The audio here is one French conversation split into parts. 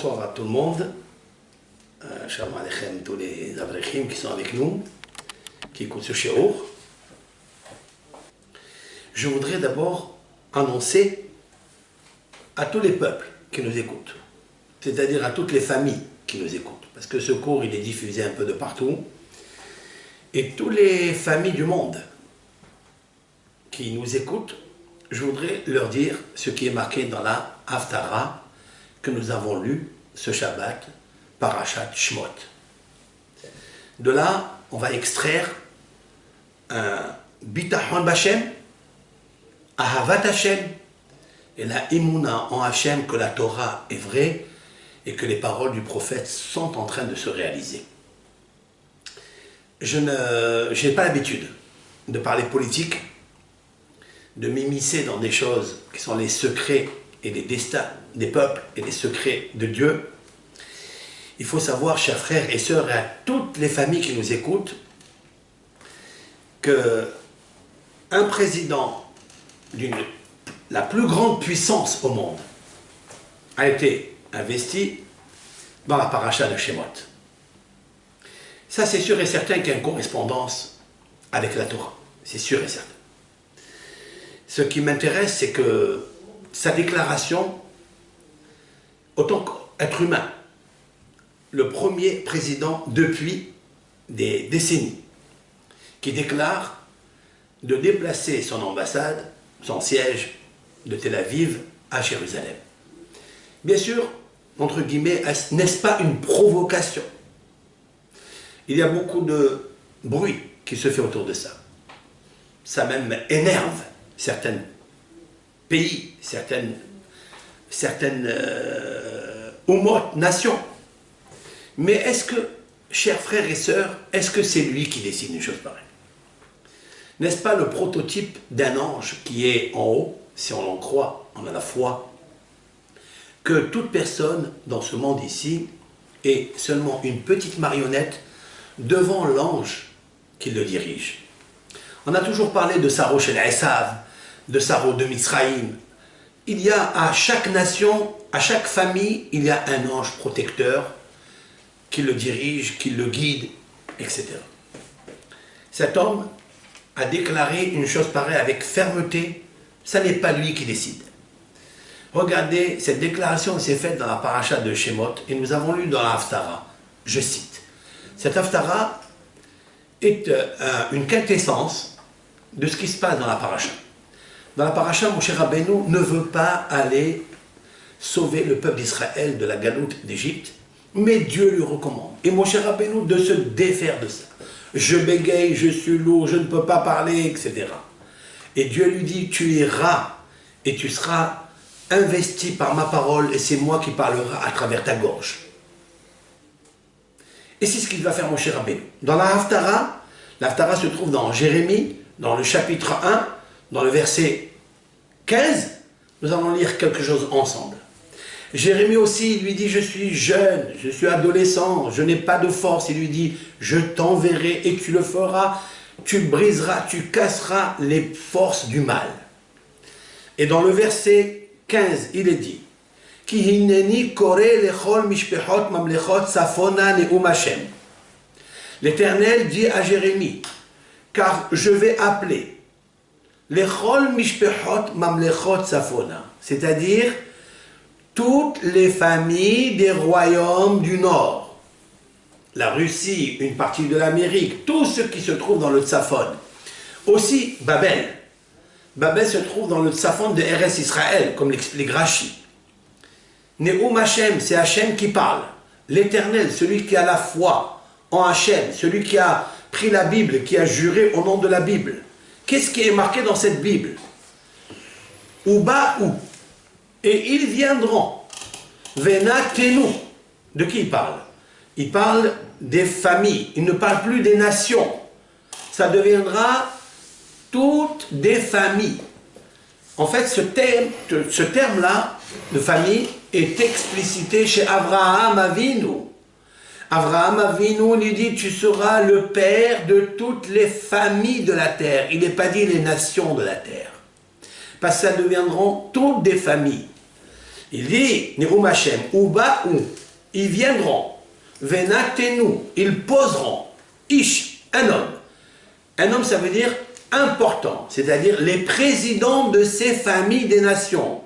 Bonsoir à tout le monde. Shalom Aleichem, tous les Avrechim qui sont avec nous, qui écoutent ce shiur. Je voudrais d'abord annoncer à tous les peuples qui nous écoutent, c'est-à-dire à toutes les familles qui nous écoutent, parce que ce cours il est diffusé un peu de partout, et toutes les familles du monde qui nous écoutent, je voudrais leur dire ce qui est marqué dans la Haftara que nous avons lu ce Shabbat, Parashat Shemot. De là, on va extraire un Bitachon B'Hashem, Ahavat Hashem, et la Imuna en Hashem que la Torah est vraie et que les paroles du prophète sont en train de se réaliser. Je n'ai pas l'habitude de parler politique, de m'immiscer dans des choses qui sont les secrets et les destins des peuples et les secrets de Dieu. Il faut savoir, chers frères et sœurs, et à toutes les familles qui nous écoutent, qu'un président d'une la plus grande puissance au monde a été investi dans la paracha de Shemot. Ça, c'est sûr et certain qu'il y a une correspondance avec la Torah. C'est sûr et certain. Ce qui m'intéresse, c'est que sa déclaration, autant qu'être humain, le premier président depuis des décennies, qui déclare de déplacer son ambassade, son siège de Tel Aviv à Jérusalem. Bien sûr, entre guillemets, n'est-ce pas une provocation? Il y a beaucoup de bruit qui se fait autour de ça. Ça même énerve certains pays, certaines nations. Mais est-ce que, chers frères et sœurs, est-ce que c'est lui qui décide une chose pareille? N'est-ce pas le prototype d'un ange qui est en haut, si on en croit, on a la foi, que toute personne dans ce monde ici est seulement une petite marionnette devant l'ange qui le dirige? On a toujours parlé de Saro Shel Esav, de Saro de Mitzraïm. Il y a à chaque nation, à chaque famille, il y a un ange protecteur qui le dirige, qui le guide, etc. Cet homme a déclaré une chose pareille avec fermeté, ça n'est pas lui qui décide. Regardez, cette déclaration s'est faite dans la paracha de Shemot et nous avons lu dans la Haftara, je cite. Cette Haftara est une quintessence de ce qui se passe dans la paracha. Dans la paracha, Moshe Rabbeinu ne veut pas aller sauver le peuple d'Israël de la galoute d'Égypte, mais Dieu lui recommande. Et Moshe Rabbeinu de se défaire de ça. Je bégaye, je suis lourd, je ne peux pas parler, etc. Et Dieu lui dit, tu iras et tu seras investi par ma parole et c'est moi qui parlerai à travers ta gorge. Et c'est ce qu'il va faire Moshe Rabbeinu. Dans la Haftara se trouve dans Jérémie, dans le chapitre 1, dans le verset 15, nous allons lire quelque chose ensemble. Jérémie aussi lui dit, je suis jeune, je suis adolescent, je n'ai pas de force. Il lui dit, je t'enverrai et tu le feras, tu briseras, tu casseras les forces du mal. Et dans le verset 15, il est dit, Ki hineni kore lechol mishpechot mamlechot safona neum Hashem. L'Éternel dit à Jérémie, car je vais appeler lechol mishpechot mamlechot safona, c'est-à-dire toutes les familles des royaumes du Nord, la Russie, une partie de l'Amérique, tout ce qui se trouve dans le Tsafon. Aussi Babel. Babel se trouve dans le Tsafon de Eretz Israël, comme l'explique Rashi. Neum Hashem, c'est Hashem qui parle. L'Éternel, celui qui a la foi en Hashem, celui qui a pris la Bible, qui a juré au nom de la Bible. Qu'est-ce qui est marqué dans cette Bible? Uba ou. Et ils viendront. Venatenu. De qui il parle? Il parle des familles. Il ne parle plus des nations. Ça deviendra toutes des familles. En fait, ce terme-là, de famille, est explicité chez Abraham Avinu. Abraham Avinu lui dit, tu seras le père de toutes les familles de la terre. Il n'est pas dit les nations de la terre. Parce que ça deviendront toutes des familles. Il dit, Neum Hashem, Uba'u, ils viendront, Venatenu, ils poseront, Ish, un homme. Un homme, ça veut dire important, c'est-à-dire les présidents de ces familles des nations.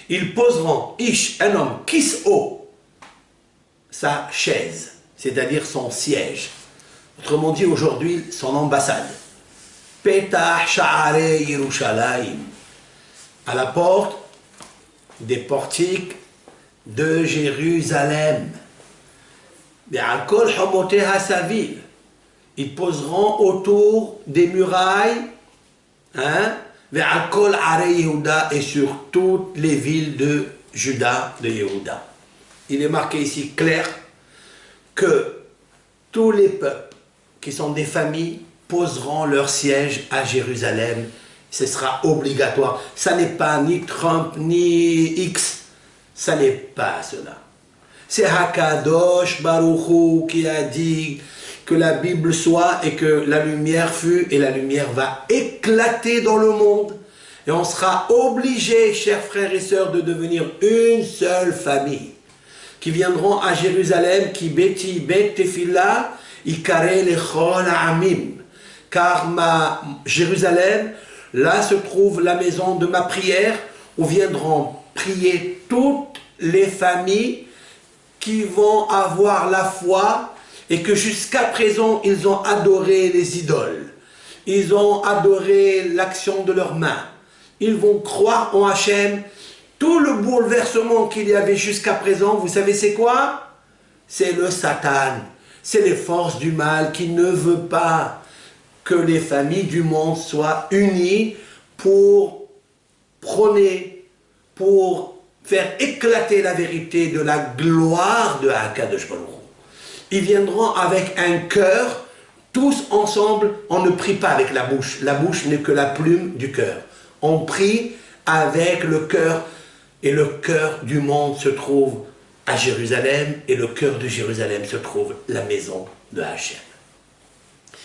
Ils poseront, Ish, un homme, Kis'o, sa chaise, c'est-à-dire son siège. Autrement dit, aujourd'hui, son ambassade. Petah Sha'arei Yerushalayim, à la porte des portiques de Jérusalem. Be'alkol Homoteha Saviv, ils poseront autour des murailles, hein, Ve'alkol Arei Yehuda, et sur toutes les villes de Juda, de Yehuda. Il est marqué ici clair que tous les peuples qui sont des familles poseront leur siège à Jérusalem. Ce sera obligatoire. Ça n'est pas ni Trump, ni X. Ça n'est pas cela. C'est Hakadosh Baruch Hu qui a dit que la Bible soit et que la lumière fut, et la lumière va éclater dans le monde. Et on sera obligé, chers frères et sœurs, de devenir une seule famille, qui viendront à Jérusalem, qui beti bet tefillah, ikare lechol ha'amim. Car Jérusalem, là se trouve la maison de ma prière, où viendront prier toutes les familles qui vont avoir la foi et que jusqu'à présent ils ont adoré les idoles. Ils ont adoré l'action de leurs mains. Ils vont croire en Hachem. Tout le bouleversement qu'il y avait jusqu'à présent, vous savez c'est quoi? C'est le Satan. C'est les forces du mal qui ne veulent pas que les familles du monde soient unies pour prôner, pour faire éclater la vérité de la gloire de Hakadosh Baruch Hu. Ils viendront avec un cœur, tous ensemble. On ne prie pas avec la bouche. La bouche n'est que la plume du cœur. On prie avec le cœur, et le cœur du monde se trouve à Jérusalem, et le cœur de Jérusalem se trouve la maison de Hachem.